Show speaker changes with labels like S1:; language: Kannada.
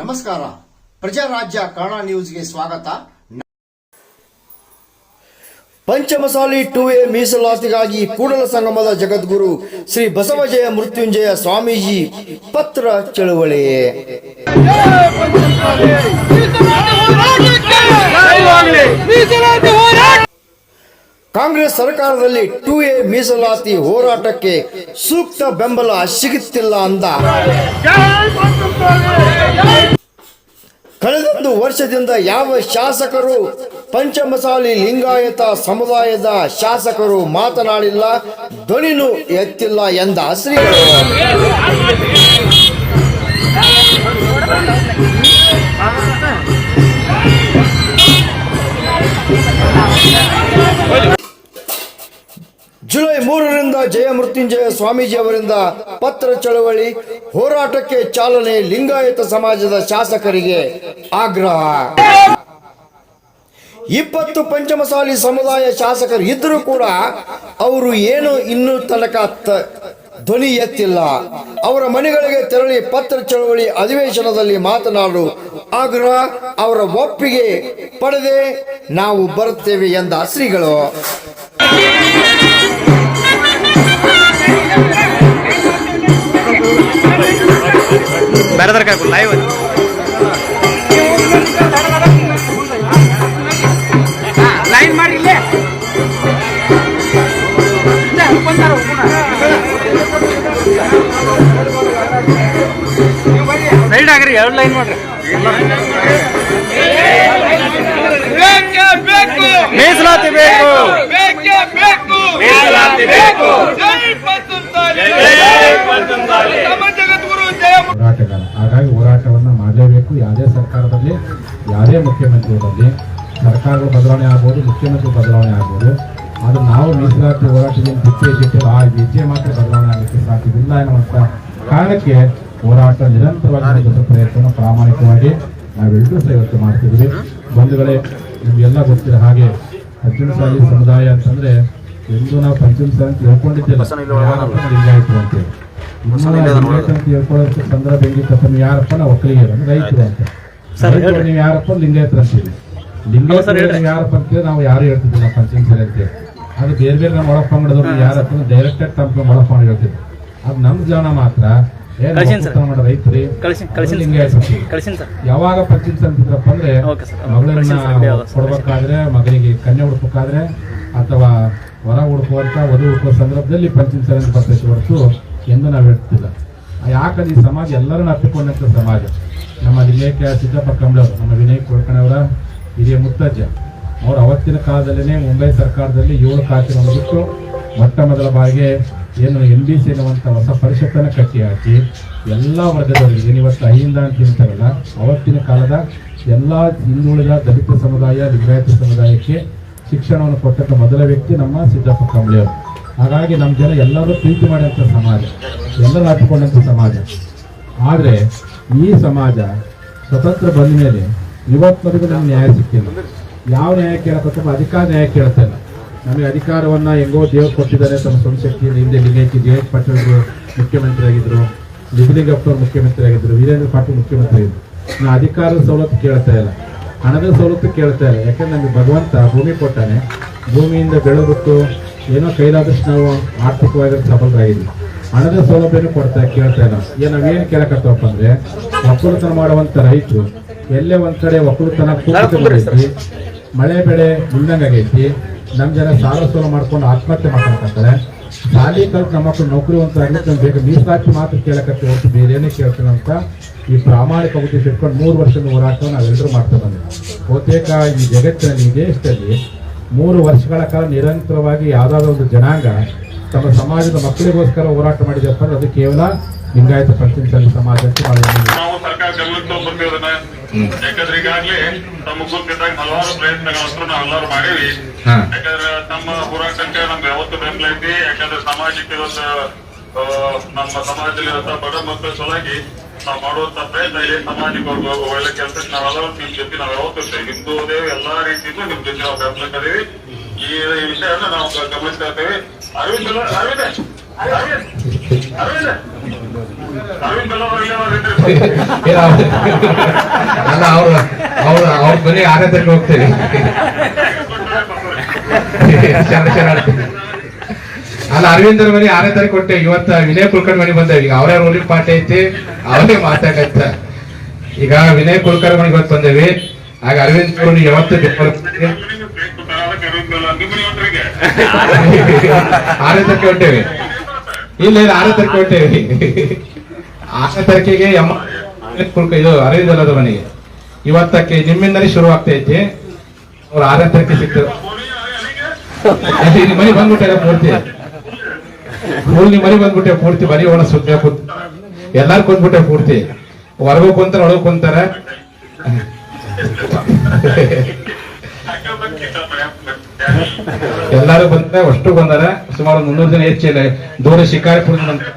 S1: ನಮಸ್ಕಾರ, ಪ್ರಜಾರಾಜ್ಯ ಕನ್ನಡ ನ್ಯೂಸ್ಗೆ ಸ್ವಾಗತ. ಪಂಚಮಸಾಲಿ 2A ಮೀಸಲಾತಿಗಾಗಿ ಕೂಡಲ ಸಂಗಮದ ಜಗದ್ಗುರು ಶ್ರೀ ಬಸವಜಯ ಮೃತ್ಯುಂಜಯ ಸ್ವಾಮೀಜಿ ಪತ್ರ ಚಳುವಳಿ. ಕಾಂಗ್ರೆಸ್ ಸರ್ಕಾರದಲ್ಲಿ 2A ಮೀಸಲಾತಿ ಹೋರಾಟಕ್ಕೆ ಸೂಕ್ತ ಬೆಂಬಲ ಸಿಗುತ್ತಿಲ್ಲ ಅಂದ. ಕಳೆದೊಂದು ವರ್ಷದಿಂದ ಯಾವ ಶಾಸಕರು ಪಂಚಮಸಾಲಿ ಲಿಂಗಾಯತ ಸಮುದಾಯದ ಶಾಸಕರು ಮಾತನಾಡಿಲ್ಲ, ಧ್ವನಿನೂ ಎತ್ತಿಲ್ಲ ಎಂದ ಶ್ರೀಗಳು. ಜುಲೈ 3ರಿಂದ ಜಯಮೃತ್ಯುಂಜಯ ಸ್ವಾಮೀಜಿ ಅವರಿಂದ ಪತ್ರ ಚಳವಳಿ ಹೋರಾಟಕ್ಕೆ ಚಾಲನೆ. ಲಿಂಗಾಯತ ಸಮಾಜದ ಶಾಸಕರಿಗೆ ಆಗ್ರಹ. 20 ಪಂಚಮಸಾಲಿ ಸಮುದಾಯ ಶಾಸಕರು ಇದ್ದರೂ ಕೂಡ ಅವರು ಏನು ಇನ್ನೂ ತನಕ ಧ್ವನಿ ಎತ್ತಿಲ್ಲ. ಅವರ ಮನೆಗಳಿಗೆ ತೆರಳಿ ಪತ್ರ ಚಳವಳಿ ಅಧಿವೇಶನದಲ್ಲಿ ಮಾತನಾಡಲು ಆಗ್ರಹ. ಅವರ ಒಪ್ಪಿಗೆ ಪಡೆದೇ ನಾವು ಬರುತ್ತೇವೆ ಎಂದ ಶ್ರೀಗಳು.
S2: ಲೈವ್ ಲೈನ್ ಮಾಡಿ ಸೈಡ್ ಆಗ್ರಿ, 2 ಲೈನ್ ಮಾಡ್ರಿ. ಮೀಸಲಾತಿ ಬೇಕು, ಮೀಸಲಾತಿ ಬೇಕು.
S3: ಹೋರಾಟಗಾರ, ಹಾಗಾಗಿ ಹೋರಾಟವನ್ನು ಮಾಡಲೇಬೇಕು. ಯಾವುದೇ ಸರ್ಕಾರದಲ್ಲಿ, ಯಾವುದೇ ಮುಖ್ಯಮಂತ್ರಿ ಇರಲಿ, ಸರ್ಕಾರದ ಬದಲಾವಣೆ ಆಗ್ಬೋದು, ಮುಖ್ಯಮಂತ್ರಿ ಬದಲಾವಣೆ ಆಗ್ಬೋದು. ಆದರೆ ನಾವು ಮೀಸಲಾತಿ ಹೋರಾಟದಿಂದ ಬಿಟ್ಟು ಆ ವಿದ್ಯೆ ಮಾತ್ರ ಬದಲಾವಣೆ ಆಗಲಿಕ್ಕೆ ಸಾಧ್ಯವಿಲ್ಲ ಎನ್ನುವಂಥ ಕಾರಣಕ್ಕೆ ಹೋರಾಟ ನಿರಂತರವಾಗಿ ಪ್ರಯತ್ನ ಪ್ರಾಮಾಣಿಕವಾಗಿ ನಾವೆಲ್ಲರೂ ಸಹ ಇವತ್ತು ಮಾಡ್ತಿದ್ವಿ. ಬಂಧುಗಳೇ, ನಿಮಗೆಲ್ಲ ಗೊತ್ತಿರೋ ಹಾಗೆ ಪಂಚಮಸಾಲಿ ಸಮುದಾಯ ಅಂತಂದ್ರೆ ಎಂದು ನಾವು ಪಂಚಮಸಾಲಿ ಅಂತ ಹೇಳ್ಕೊಂಡಿದ್ದಿಲ್ಲ, ಲಿಂಗಾಯತರು ಅಂತೇಳಿ. ಅಂತ ಹೇಳ್ಕೊಳ್ಳೋ ಸಂದರ್ಭ ಹೆಂಗಿತ್ತಪ್ಪ, ನೀವು ಯಾರಪ್ಪ ನಾವು ಒಕ್ಕಲಿಗರು ಅಂದ್ರೆ ರೈತರು ಅಂತ. ನೀವು ಯಾರಪ್ಪ ಲಿಂಗಾಯತರು ಅಂತೀವಿ. ಲಿಂಗಾಯತರು ಯಾರಪ್ಪ ಅಂತೇಳಿ ನಾವು ಯಾರು ಹೇಳ್ತಿದ್ದಿಲ್ಲ ಪಂಚಮಸಾಲಿ ಅಂತೇಳಿ. ಅದು ಬೇರೆ ಬೇರೆ ನಮ್ಮ ಒಳಪ್ಪ ಮಾಡೋದು ಯಾರಪ್ಪ ಡೈರೆಕ್ಟಾಗಿ ತಮ್ಮ ಒಳಪ್ಪ ಮಾಡಿ ಹೇಳ್ತಿದ್ವಿ. ಅದು ನಮ್ಮ ಜನ ಮಾತ್ರ ರೈತರಿ ಯಾವಾಗ ಪಂಚಮಸಾಲಿ ಅಂತಿದ್ರಪ್ಪ ಅಂದ್ರೆ ಮಗಳನ್ನ ಕೊಡ್ಬೇಕಾದ್ರೆ, ಮಗನಿಗೆ ಕನ್ಯೆ ಹುಡುಕಾದ್ರೆ ಅಥವಾ ಹೊರ ಹುಡುಕುವಂತ ವಧು ಹುಡುಕುವ ಸಂದರ್ಭದಲ್ಲಿ ಪಂಚಮಸಾಲಿ ಅಂತ ಬರ್ತೈತೆ ಹೊರತು ಎಂದು ನಾವು ಹೇಳ್ತಿಲ್ಲ. ಯಾಕಂದ್ರೆ ಈ ಸಮಾಜ ಎಲ್ಲರನ್ನ ಅಪ್ಪಿಕೊಂಡಂತ ಸಮಾಜ. ನಮ್ಮ ಲಿಂಗೈಕ್ಯ ಸಿದ್ದಪ್ಪ ಕಂಬಳವರು, ನಮ್ಮ ವಿನಯ್ ಕೊಳ್ಕಣವರ ಹಿರಿಯ ಮುತ್ತಜ್ಜ, ಅವರು ಅವತ್ತಿನ ಕಾಲದಲ್ಲೇ ಮುಂಬೈ ಸರ್ಕಾರದಲ್ಲಿ 7 ಖಾತೆಗಳನ್ನು ಬಿಟ್ಟು ಮೊಟ್ಟ ಮೊದಲ ಬಾರಿಗೆ ಏನು MBC ಎನ್ನುವಂಥ ಹೊಸ ಪರಿಷತ್ತನ್ನು ಕಟ್ಟಿ ಹಾಕಿ ಎಲ್ಲ ವರ್ಗದವರಿಗೆ, ಇವತ್ತು ಅಹಿಂದ ಅಂತ ಹೇಳ್ತಾರಲ್ಲ, ಅವತ್ತಿನ ಕಾಲದ ಎಲ್ಲ ಹಿಂದುಳಿದ ದಲಿತ ಸಮುದಾಯ, ಲಿಂಗಾಯತ ಸಮುದಾಯಕ್ಕೆ ಶಿಕ್ಷಣವನ್ನು ಕೊಟ್ಟಂಥ ಮೊದಲ ವ್ಯಕ್ತಿ ನಮ್ಮ ಸಿದ್ದಪ್ಪ ಕಂಬಳಿಯವರು. ಹಾಗಾಗಿ ನಮ್ಮ ಜನ ಎಲ್ಲರೂ ಪ್ರೀತಿ ಮಾಡಿದಂಥ ಸಮಾಜ, ಎಲ್ಲರೂ ಹಾಕಿಕೊಂಡಂಥ ಸಮಾಜ. ಆದರೆ ಈ ಸಮಾಜ ಸ್ವತಂತ್ರ ಬಂದ ಮೇಲೆ ಇವತ್ತಿನವರೆಗೂ ನಮ್ಗೆ ನ್ಯಾಯ ಸಿಕ್ಕಿಲ್ಲ. ಯಾವ ನ್ಯಾಯ ಕೇಳಬೇಕು, ಅಧಿಕಾರ ನ್ಯಾಯ ಕೇಳ್ತಾ ಇಲ್ಲ. ನಮಗೆ ಅಧಿಕಾರವನ್ನು ಹೆಂಗೋ ದೇವರು ಕೊಟ್ಟಿದ್ದಾರೆ ತಮ್ಮ ಸ್ವಂತ ಶಕ್ತಿಯಿಂದ. ಹಿಂದೆ ಲಿಂಗೈಕ್ಯ ಜೆ.ಎಚ್. ಪಾಟೀಲ್ ಮುಖ್ಯಮಂತ್ರಿ ಆಗಿದ್ರು, ಲಿಂಗಲಿಂಗಪ್ಪ ಮುಖ್ಯಮಂತ್ರಿ ಆಗಿದ್ರು, ವೀರೇಂದ್ರ ಪಾಟೀಲ್ ಮುಖ್ಯಮಂತ್ರಿ ಆಗಿದ್ರು. ನಾವು ಅಧಿಕಾರದ ಸವಲತ್ತು ಕೇಳ್ತಾ ಇಲ್ಲ, ಹಣದ ಸವಲತ್ತು ಕೇಳ್ತಾ ಇಲ್ಲ. ಯಾಕಂದ್ರೆ ನಮಗೆ ಭಗವಂತ ಭೂಮಿ ಕೊಟ್ಟಾನೆ, ಭೂಮಿಯಿಂದ ಬೆಳೆಬಿಟ್ಟು ಏನೋ ಕೈಲಾದಷ್ಟು ನಾವು ಆರ್ಥಿಕವಾಗಿ ಸಬಲರಾಗಿದ್ವಿ. ಹಣದ ಸೌಲಭ್ಯನೂ ಕೇಳ್ತಾ ಇಲ್ಲ. ನಾವೇನು ಕೇಳಕತ್ತವಪ್ಪ ಅಂದ್ರೆ, ಒಕ್ಕಲುತನ ಮಾಡುವಂತ ರೈತರು ಎಲ್ಲೇ ಒಂದ್ ಕಡೆ ಒಕ್ಕಲುತನ ಕೂತ್ಕೊಂಡ್ಬರೈತಿ, ಮಳೆ ಬೆಳೆ ನಿಲ್ಲಂಗಾಗೈತಿ. ನಮ್ಮ ಜನ ಸಾಲ ಸೋಲ ಮಾಡ್ಕೊಂಡು ಆತ್ಮಹತ್ಯೆ ಮಾಡ್ಕೊಂತಾರೆ. ಶಾಲಿ ಕಲ್ತು ನಮ್ಮ ಮಕ್ಕಳು ನೌಕರಿ ಅಂತ ಆಗ್ಲಿಕ್ಕೆ ನಮ್ಗೆ ಬೇಕು. ಮೀಸಲಾತಿ ಮಾತ್ರ ಕೇಳಕತ್ತೆ ಹೊರತು ಬೇರೆ ಏನೇ ಕೇಳ್ತೀವಿ ಅಂತ ಈ ಪ್ರಾಮಾಣಿಕ ಉದ್ದೇಶ ಇಟ್ಕೊಂಡು 3 ವರ್ಷದ ಹೋರಾಟ ನಾವೆಲ್ಲರೂ ಮಾಡ್ತಾ ಬಂದಿದ್ದೀವಿ. ಬಹುತೇಕ ಈ ಜಗತ್ತಿನಲ್ಲಿ, ಈ ದೇಶದಲ್ಲಿ 3 ವರ್ಷಗಳ ಕಾಲ ನಿರಂತರವಾಗಿ ಯಾವುದಾದ್ರೂ ಒಂದು ಜನಾಂಗ ತಮ್ಮ ಸಮಾಜದ ಮಕ್ಕಳಿಗೋಸ್ಕರ ಹೋರಾಟ ಮಾಡಿದಪ್ಪ ಅದು ಕೇವಲ ಲಿಂಗಾಯತ ಪಂಚಮಸಾಲಿ ಸಮಾಜ ಅಂತ
S4: ನಾವು ಸರ್ಕಾರ ಗಮನಕ್ಕೆ ಬಂದಿರೋದನ್ನ. ಯಾಕಂದ್ರೆ ಈಗಾಗಲೇ ತಮ್ಮ ಗೊತ್ತಿದ್ದಾಗ ಹಲವಾರು ಪ್ರಯತ್ನಗಳಂತೂ ನಾವೆಲ್ಲರೂ ಮಾಡೇವಿ. ಯಾಕಂದ್ರೆ ತಮ್ಮ ಹೋರಾಟಕ್ಕೆ ನಮ್ಗೆ ಯಾವತ್ತು ಬೆಂಬಲ ಐತಿ. ಯಾಕಂದ್ರೆ ಸಮಾಜಕ್ಕೆ ಒಂದು ನಮ್ಮ ಸಮಾಜದಲ್ಲಿರುವಂತ ಬಡ ಮಕ್ಕಳ ಸಲುವಾಗಿ ನಾವು ಮಾಡುವಂತ ಪ್ರಯತ್ನ ಇದೆ. ಸಮಾಜಕ್ಕೆ ಒಳ್ಳೆ ಕೆಲಸಕ್ಕೆ ನಾವೆಲ್ಲರೂ ನಿಮ್ ಜೊತೆ ನಾವು ಯಾವತ್ತು ಹಿಂದೂ ದೇವಿ ಎಲ್ಲಾ ರೀತಿಯಲ್ಲೂ ನಿಮ್ ಜೊತೆ ನಾವು ಬೆಂಬಲಕ್ಕದೇವಿ. ಈ ಈ ವಿಷಯವನ್ನು ನಾವು ಗಮನಿಸ್ತಾ ಇದ್ದೇವೆ. ಅರವಿಂದ್
S3: ಅಲ್ಲ ಅವ್ರ ಬನ್ನಿ 6ನೇ ತಾರೀಕು ಹೋಗ್ತೇವೆ. ಅಲ್ಲ ಅರವಿಂದರ ಮನೆ 6ನೇ ತಾರೀಕು ಕೊಟ್ಟೆ. ಇವತ್ತ ವಿನಯ್ ಕುಲಕರ್ಣಿ ಮನೆ ಬಂದೇವೆ. ಈಗ ಅವರೇ ರೂಲಿಂಗ್ ಪಾರ್ಟಿ ಐತಿ, ಅವರೇ ಮಾತಾಡತ್ತ. ಈಗ ವಿನಯ್ ಕುಲಕರ್ಣಿ ಮನೆಗೆ ಇವತ್ತು ಬಂದೇವಿ. ಆಗ ಅರವಿಂದ್ ಅವರು ಯಾವತ್ತು 6ನೇ ತಾರೀಕು ಹೊಂಟೇವಿ. ಇಲ್ಲ 6ನೇ ತಾರೀಕು ಹೊಂಟೇವಿ. 6ನೇ ತಾರೀಕಿಗೆ ಇದು ಅರವಿಂದ್ ಅಲ್ಲದ ಮನೆಗೆ ಇವತ್ತಕ್ಕೆ ನಿಮ್ಮಿಂದಲೇ ಶುರು ಆಗ್ತೈತಿ. ಅವ್ರು 6ನೇ ತಾರೀಕಿಗೆ ಸಿಕ್ತರು. ಮನೆ ಬಂದ್ಬಿಟ್ಟೆ ಪೂರ್ತಿ ನಿಮ್ಮ ಮನೆ ಬಂದ್ಬಿಟ್ಟೆ ಪೂರ್ತಿ ಮನೆ ಒಣ ಸುತ್ತ ಎಲ್ಲಾರು ಕುಂದ್ಬಿಟ್ಟೆ ಪೂರ್ತಿ. ಹೊರಗೂ ಕುಂತಾರ, ಒಳಗೂ ಕುಂತಾರ. ಎಲ್ಲಾರು ಬಂದ್ರೆ ಅಷ್ಟು ಬಂದಾರ. ಸುಮಾರು 300 ಜನ ಹೆಚ್ಚಿಲ್ಲ. ದೂರ ಶಿಕಾರಿಪುರ
S4: ಗಮನಕ್ಕೆ